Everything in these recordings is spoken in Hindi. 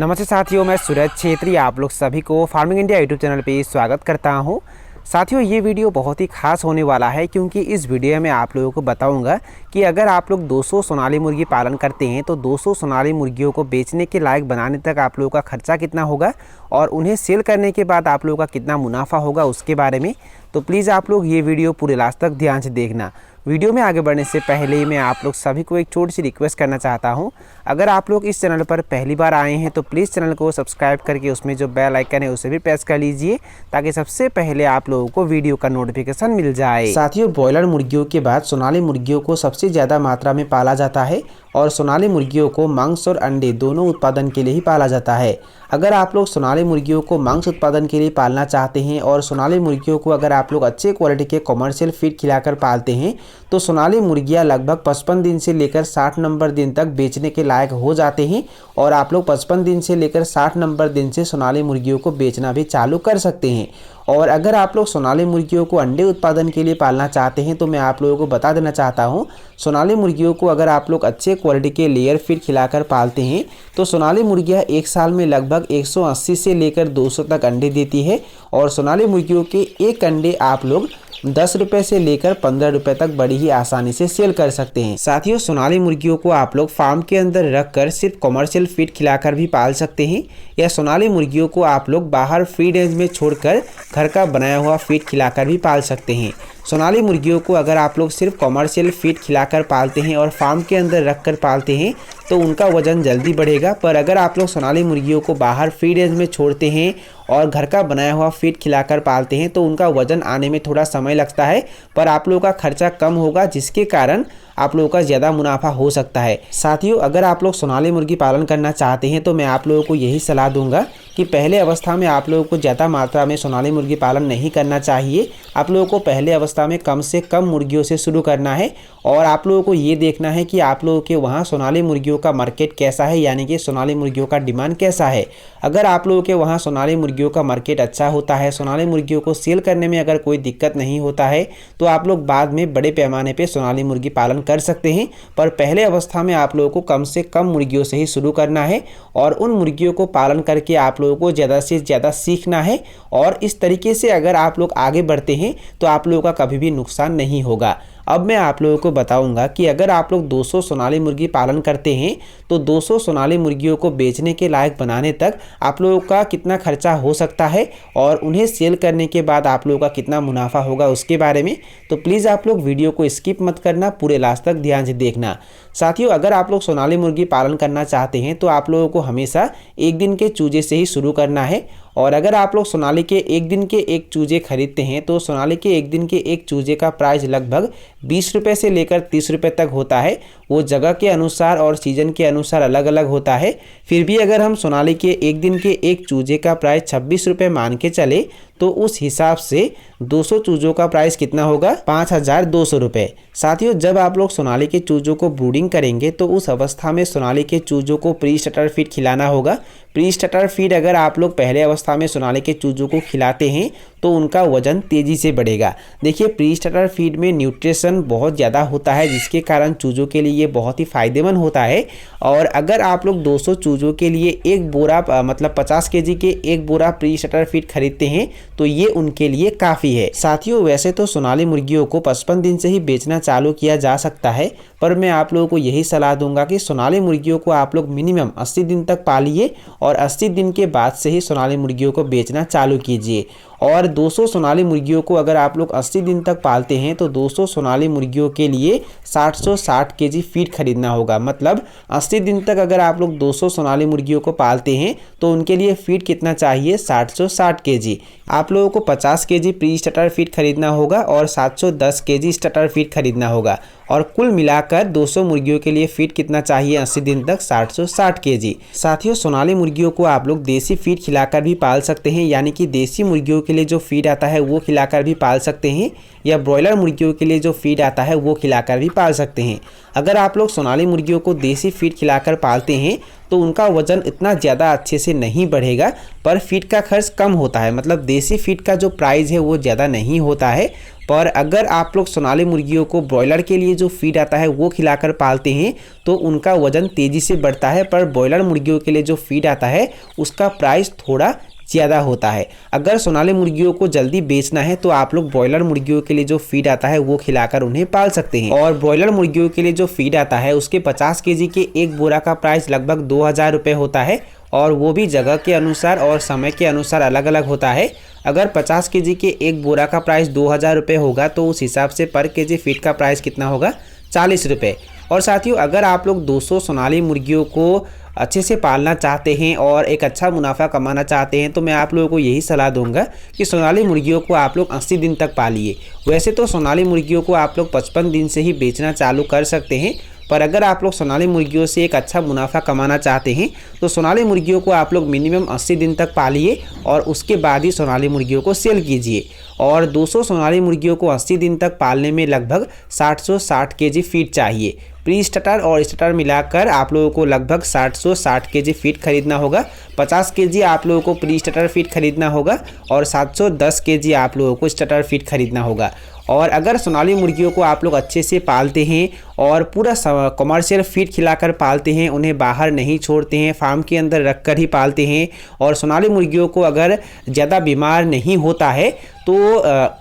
नमस्ते साथियों, मैं सूरज छेत्री आप लोग सभी को फार्मिंग इंडिया यूट्यूब चैनल पे स्वागत करता हूं। साथियों, ये वीडियो बहुत ही खास होने वाला है क्योंकि इस वीडियो में आप लोगों को बताऊंगा कि अगर आप लोग 200 सोनाली मुर्गी पालन करते हैं तो 200 सोनाली मुर्गियों को बेचने के लायक बनाने तक आप लोगों का खर्चा कितना होगा और उन्हें सेल करने के बाद आप लोगों का कितना मुनाफा होगा उसके बारे में। तो प्लीज़ आप लोग ये वीडियो पूरे लास्ट तक ध्यान से देखना। वीडियो में आगे बढ़ने से पहले ही मैं आप लोग सभी को एक छोटी सी रिक्वेस्ट करना चाहता हूं। अगर आप लोग इस चैनल पर पहली बार आए हैं तो प्लीज़ चैनल को सब्सक्राइब करके उसमें जो बेल आइकन है उसे भी प्रेस कर लीजिए ताकि सबसे पहले आप लोगों को वीडियो का नोटिफिकेशन मिल जाए। साथियों, ब्रॉयलर मुर्गियों के बाद सोनाली मुर्गियों को सबसे ज़्यादा मात्रा में पाला जाता है और सोनाली मुर्गियों को मांस और अंडे दोनों उत्पादन के लिए ही पाला जाता है। अगर आप लोग सोनाली मुर्गियों को मांस उत्पादन के लिए पालना चाहते हैं और सोनाली मुर्गियों को अगर आप लोग अच्छे क्वालिटी के कमर्शियल फीड खिलाकर पालते हैं तो सोनाली मुर्गियां लगभग 55 दिन से लेकर 60 नंबर दिन तक बेचने के लायक हो जाते हैं और आप लोग 55 दिन से लेकर 60 नंबर दिन से सोनाली मुर्गियों को बेचना भी चालू कर सकते हैं। और अगर आप लोग सोनाली मुर्गियों को अंडे उत्पादन के लिए पालना चाहते हैं तो मैं आप लोगों को बता देना चाहता हूं, सोनाली मुर्गियों को अगर आप लोग अच्छे क्वालिटी के लेयर फीड खिलाकर पालते हैं तो सोनाली मुर्गियां एक साल में लगभग 180 से लेकर 200 तक अंडे देती है और सोनाली मुर्गियों के एक अंडे आप लोग 10 रुपये से लेकर 15 रुपये तक बड़ी ही आसानी से सेल कर सकते हैं। साथियों, सोनाली मुर्गियों को आप लोग फार्म के अंदर रखकर सिर्फ कमर्शियल फीड खिलाकर भी पाल सकते हैं या सोनाली मुर्गियों को आप लोग बाहर फ्री रेंज में छोड़कर घर का बनाया हुआ फीड खिलाकर भी पाल सकते हैं। सोनाली मुर्गियों को अगर आप लोग सिर्फ कमर्शियल फीड खिलाकर पालते हैं और फार्म के अंदर रखकर पालते हैं तो उनका वजन जल्दी बढ़ेगा, पर अगर आप लोग सोनाली मुर्गियों को बाहर फ्री रेंज में छोड़ते हैं और घर का बनाया हुआ फीड खिलाकर पालते हैं तो उनका वजन आने में थोड़ा समय लगता है, पर आप लोगों का खर्चा कम होगा जिसके कारण आप लोगों का ज़्यादा मुनाफा हो सकता है। साथियों, अगर आप लोग सोनाली मुर्गी पालन करना चाहते हैं तो मैं आप लोगों को यही सलाह दूंगा कि पहले अवस्था में आप लोगों को ज़्यादा मात्रा में सोनाली मुर्गी पालन नहीं करना चाहिए। आप लोगों को पहले अवस्था में कम से कम मुर्गियों से शुरू करना है और आप लोगों को ये देखना है कि आप लोगों के वहाँ सोनाली मुर्गियों का मार्केट कैसा है, यानी कि सोनाली मुर्गियों का डिमांड कैसा है। अगर आप लोगों के वहाँ सोनाली मुर्गियों का मार्केट अच्छा होता है, सोनाली मुर्गियों को सेल करने में अगर कोई दिक्कत नहीं होता है तो आप लोग बाद में बड़े पैमाने पर सोनाली मुर्गी पालन कर सकते हैं, पर पहले अवस्था में आप लोगों को कम से कम मुर्गियों से ही शुरू करना है और उन मुर्गियों को पालन करके आप लोगों को ज़्यादा से ज़्यादा सीखना है और इस तरीके से अगर आप लोग आगे बढ़ते हैं तो आप लोगों का कभी भी नुकसान नहीं होगा। अब मैं आप लोगों को बताऊंगा कि अगर आप लोग 200 सोनाली मुर्गी पालन करते हैं तो 200 सोनाली मुर्गियों को बेचने के लायक बनाने तक आप लोगों का कितना खर्चा हो सकता है और उन्हें सेल करने के बाद आप लोगों का कितना मुनाफा होगा उसके बारे में। तो प्लीज़ आप लोग वीडियो को स्किप मत करना, पूरे लास्ट तक ध्यान से देखना। साथियों, अगर आप लोग सोनाली मुर्गी पालन करना चाहते हैं तो आप लोगों को हमेशा एक दिन के चूजे से ही शुरू करना है और अगर आप लोग सोनाली के एक दिन के एक चूजे खरीदते हैं तो सोनाली के एक दिन के एक चूजे का प्राइस लगभग 20 रुपये से लेकर 30 रुपये तक होता है। वो जगह के अनुसार और सीजन के अनुसार अलग अलग होता है। फिर भी अगर हम सोनाली के एक दिन के एक चूजे का प्राइस 26 रुपये मान के चले तो उस हिसाब से 200 चूजों का प्राइस कितना होगा? 5200 रुपये। साथियों, जब आप लोग सोनाली के चूजों को ब्रूडिंग करेंगे तो उस अवस्था में सोनाली के चूजों को प्री स्टार्टर फीड खिलाना होगा। प्री स्टार्टर फीड अगर आप लोग पहले अवस्था में सोनाली के चूजों को खिलाते हैं तो उनका वजन तेज़ी से बढ़ेगा। देखिए, प्री स्टार्टर फीड में न्यूट्रिशन बहुत ज़्यादा होता है जिसके कारण चूजों के लिए ये बहुत ही फ़ायदेमंद होता है और अगर आप लोग 200 चूजों के लिए एक बोरा मतलब 50 केजी के एक बोरा प्री स्टार्टर फीड खरीदते हैं तो ये उनके लिए काफ़ी है। साथियों, वैसे तो सोनाली मुर्गियों को 55 दिन से ही बेचना चालू किया जा सकता है, पर मैं आप लोगों को यही सलाह दूंगा कि सोनाली मुर्गियों को आप लोग मिनिमम 80 दिन तक पालिए और 80 दिन के बाद से ही सोनाली मुर्गियों को बेचना चालू कीजिए। और 200 सोनाली मुर्गियों को अगर आप लोग 80 दिन तक पालते हैं तो 200 सोनाली मुर्गियों के लिए 760 केजी फीड खरीदना होगा। मतलब 80 दिन तक अगर आप लोग 200 सोनाली मुर्गियों को पालते हैं तो उनके लिए फीड कितना चाहिए? 760 केजी। आप लोगों को 50 केजी प्री स्टार्टर फीड खरीदना होगा और 710 केजी स्टार्टर फीड खरीदना होगा और कुल मिलाकर 200 मुर्गियों के लिए फीड कितना चाहिए 80 दिन तक? 760 केजी। साथियों, सोनाली मुर्गियों को आप लोग देसी फीड खिलाकर भी पाल सकते हैं, यानी कि देसी मुर्गियों के लिए जो फीड आता है वो खिलाकर भी पाल सकते हैं या ब्रॉयलर मुर्गियों के लिए जो फीड आता है वो खिलाकर भी पाल सकते हैं। अगर आप लोग सोनाली मुर्गियों को देसी फीड खिलाकर पालते हैं तो उनका वजन इतना ज़्यादा अच्छे से नहीं बढ़ेगा, पर फीड का खर्च कम होता है। मतलब देसी फीड का जो प्राइस है वो ज़्यादा नहीं होता है, पर अगर आप लोग सोनाली मुर्गियों को ब्रॉयलर के लिए जो फीड आता है वो खिलाकर पालते हैं तो उनका वजन तेज़ी से बढ़ता है, पर ब्रॉयलर मुर्गियों के लिए जो फीड आता है उसका प्राइस थोड़ा ज़्यादा होता है। अगर सोनाली मुर्गियों को जल्दी बेचना है तो आप लोग ब्रॉयलर मुर्गियों के लिए जो फीड आता है वो खिलाकर उन्हें पाल सकते हैं। और ब्रॉयलर मुर्गियों के लिए जो फीड आता है उसके 50 केजी के एक बोरा का प्राइस लगभग 2000 रुपये होता है, और वो भी जगह के अनुसार और समय के अनुसार अलग अलग होता है। अगर 50 केजी के एक बोरा का प्राइस 2000 रुपये होगा तो उस हिसाब से पर केजी फीड का प्राइस कितना होगा, 40 रुपये। और साथियों, अगर आप लोग 200 सोनाली मुर्गियों को अच्छे से पालना चाहते हैं और एक अच्छा मुनाफा कमाना चाहते हैं तो मैं आप लोगों को यही सलाह दूंगा कि सोनाली मुर्गियों को आप लोग 80 दिन तक पालिए। वैसे तो सोनाली मुर्गियों को आप लोग 55 दिन से ही बेचना चालू कर सकते हैं, पर अगर आप लोग सोनाली मुर्गियों से एक अच्छा मुनाफा कमाना चाहते हैं तो सोनाली मुर्गियों को आप लोग मिनिमम 80 दिन तक पालिए और उसके बाद ही सोनाली मुर्गियों को सेल कीजिए। और 200 सोनाली मुर्गियों को 80 दिन तक पालने में लगभग 760 केजी फीड चाहिए। प्री स्टार्टर और स्टार्टर मिलाकर आप लोगों को लगभग 760 केजी फीड खरीदना होगा। 50 केजी आप लोगों को प्री स्टार्टर फीड खरीदना होगा और 710 केजी आप लोगों को स्टार्टर फीड खरीदना होगा। और अगर सोनाली मुर्गियों को आप लोग अच्छे से पालते हैं और पूरा कमर्शियल फीड खिलाकर पालते हैं, उन्हें बाहर नहीं छोड़ते हैं, फार्म के अंदर रख कर ही पालते हैं, और सोनाली मुर्गियों को अगर ज़्यादा बीमार नहीं होता है तो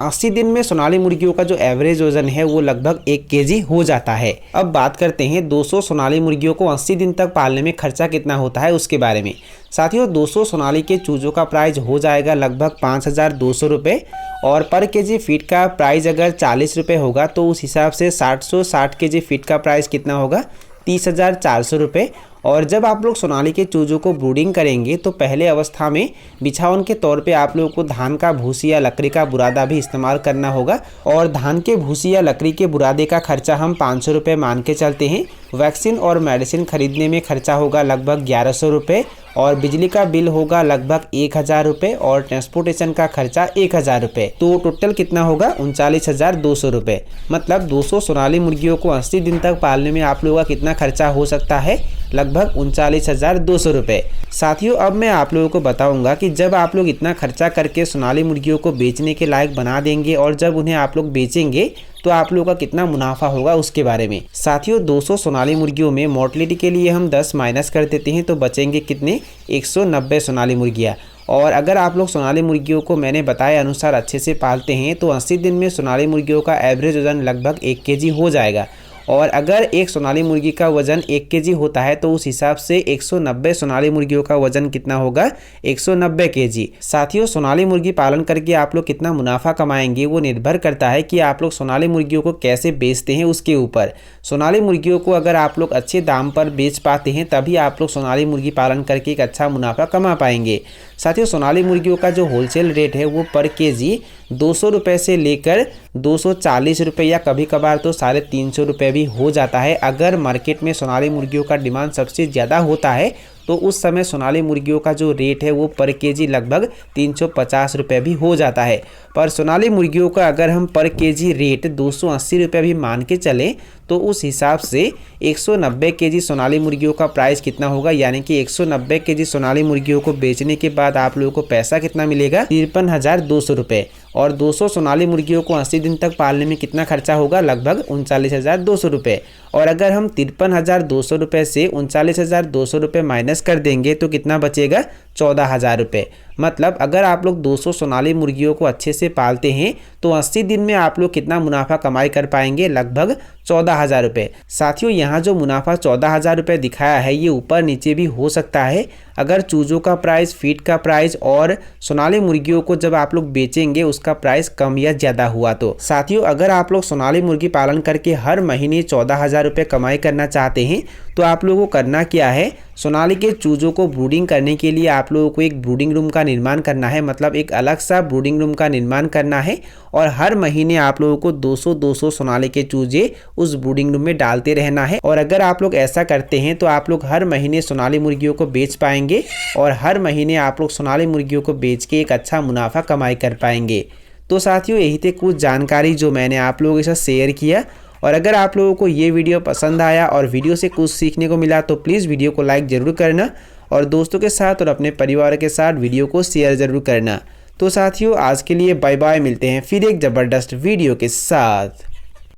80 दिन में सोनाली मुर्गियों का जो एवरेज वजन है वो लगभग 1 केजी हो जाता है। अब बात करते हैं 200 सोनाली मुर्गियों को 80 दिन तक पालने में खर्चा कितना होता है उसके बारे में। साथियों, 200 सोनाली के चूजों का प्राइस हो जाएगा लगभग 5200 रुपये, और पर केजी फीड का प्राइस अगर 40 रुपये होगा तो उस हिसाब से 760 केजी फीड का प्राइस कितना होगा, 30,400 रुपये। और जब आप लोग सोनाली के चूजों को ब्रूडिंग करेंगे तो पहले अवस्था में बिछावन के तौर पे आप लोगों को धान का भूसी या लकड़ी का बुरादा भी इस्तेमाल करना होगा, और धान के भूसी या लकड़ी के बुरादे का खर्चा हम 500 रुपये मान के चलते हैं। वैक्सीन और मेडिसिन खरीदने में खर्चा होगा लगभग 1100 रुपये, और बिजली का बिल होगा लगभग 1000 रुपये, और ट्रांसपोर्टेशन का खर्चा 1000 रुपये। तो टोटल कितना होगा, 39,200 रुपये। मतलब 200 सोनाली मुर्गियों को 80 दिन तक पालने में आप लोगों का कितना खर्चा हो सकता है, लगभग 39,200 रुपये। साथियों, अब मैं आप लोगों को बताऊंगा कि जब आप लोग इतना खर्चा करके सोनाली मुर्गियों को बेचने के लायक बना देंगे और जब उन्हें आप लोग बेचेंगे तो आप लोगों का कितना मुनाफा होगा उसके बारे में। साथियों, 200 सोनाली मुर्गियों में मोर्टलिटी के लिए हम 10 माइनस कर देते हैं तो बचेंगे कितने, 190 सोनाली मुर्गियाँ। और अगर आप लोग सोनाली मुर्गियों को मैंने बताए अनुसार अच्छे से पालते हैं तो 80 दिन में सोनाली मुर्गियों का एवरेज वजन लगभग 1 केजी हो जाएगा। और अगर एक सोनाली मुर्गी का वजन 1 केजी होता है तो उस हिसाब से 190 सोनाली मुर्गियों का वजन कितना होगा, 190 केजी। साथियों, सोनाली मुर्गी पालन करके आप लोग कितना मुनाफा कमाएंगे वो निर्भर करता है कि आप लोग सोनाली मुर्गियों को कैसे बेचते हैं उसके ऊपर। सोनाली मुर्गियों को अगर आप लोग अच्छे दाम पर बेच पाते हैं तभी आप लोग सोनाली मुर्गी पालन करके एक अच्छा मुनाफा कमा पाएंगे। साथियों, सोनाली मुर्गियों का जो होलसेल रेट है वो पर केजी 200 रुपये से लेकर 240 रुपये या कभी कभार तो 350 रुपये भी हो जाता है। अगर मार्केट में सोनाली मुर्गियों का डिमांड सबसे ज़्यादा होता है तो उस समय सोनाली मुर्गियों का जो रेट है वो पर केजी लगभग 350 रुपये भी हो जाता है। पर सोनाली मुर्गियों का अगर हम पर केजी रेट 280 रुपये भी मान के चलें तो उस हिसाब से 190 केजी सोनाली मुर्गियों का प्राइस कितना होगा, यानी कि 190 केजी सोनाली मुर्गियों को बेचने के बाद आप लोगों को पैसा कितना मिलेगा, 53,200 रुपये। और 200 सोनाली मुर्गियों को 80 दिन तक पालने में कितना खर्चा होगा, लगभग 39,200 रुपये। और अगर हम 53,200 रुपये से 39,200 रुपये माइनस कर देंगे तो कितना बचेगा, 14,000 रुपये। मतलब अगर आप लोग 200 सोनाली मुर्गियों को अच्छे से पालते हैं तो 80 दिन में आप लोग कितना मुनाफा कमाई कर पाएंगे, लगभग 14,000 रुपये। साथियों, यहाँ जो मुनाफा 14,000 रुपये दिखाया है ये ऊपर नीचे भी हो सकता है अगर चूजों का प्राइस, फीड का प्राइस और सोनाली मुर्गियों को जब आप लोग बेचेंगे उसका प्राइस कम या ज़्यादा हुआ तो। साथियों, अगर आप लोग सोनाली मुर्गी पालन करके हर महीने 14,000 रुपये कमाई करना चाहते हैं तो आप लोगों को करना क्या है, सोनाली के चूजों को ब्रूडिंग करने के लिए आप लोगों को एक ब्रूडिंग रूम का निर्माण करना है। मतलब एक अलग सा ब्रूडिंग रूम का निर्माण करना है और हर महीने आप लोगों को 200 सोनाली के चूजे उस ब्रूडिंग रूम में डालते रहना है। और अगर आप लोग ऐसा करते हैं तो आप लोग हर महीने सोनाली मुर्गियों को बेच पाएंगे और हर महीने आप लोग सोनाली मुर्गियों को बेच के एक अच्छा मुनाफा कमाई कर पाएंगे। तो साथियों, यही थे कुछ जानकारी जो मैंने आप लोगों के साथ शेयर किया। और अगर आप लोगों को ये वीडियो पसंद आया और वीडियो से कुछ सीखने को मिला तो प्लीज़ वीडियो को लाइक ज़रूर करना और दोस्तों के साथ और अपने परिवार के साथ वीडियो को शेयर ज़रूर करना। तो साथियों आज के लिए बाय बाय, मिलते हैं फिर एक ज़बरदस्त वीडियो के साथ।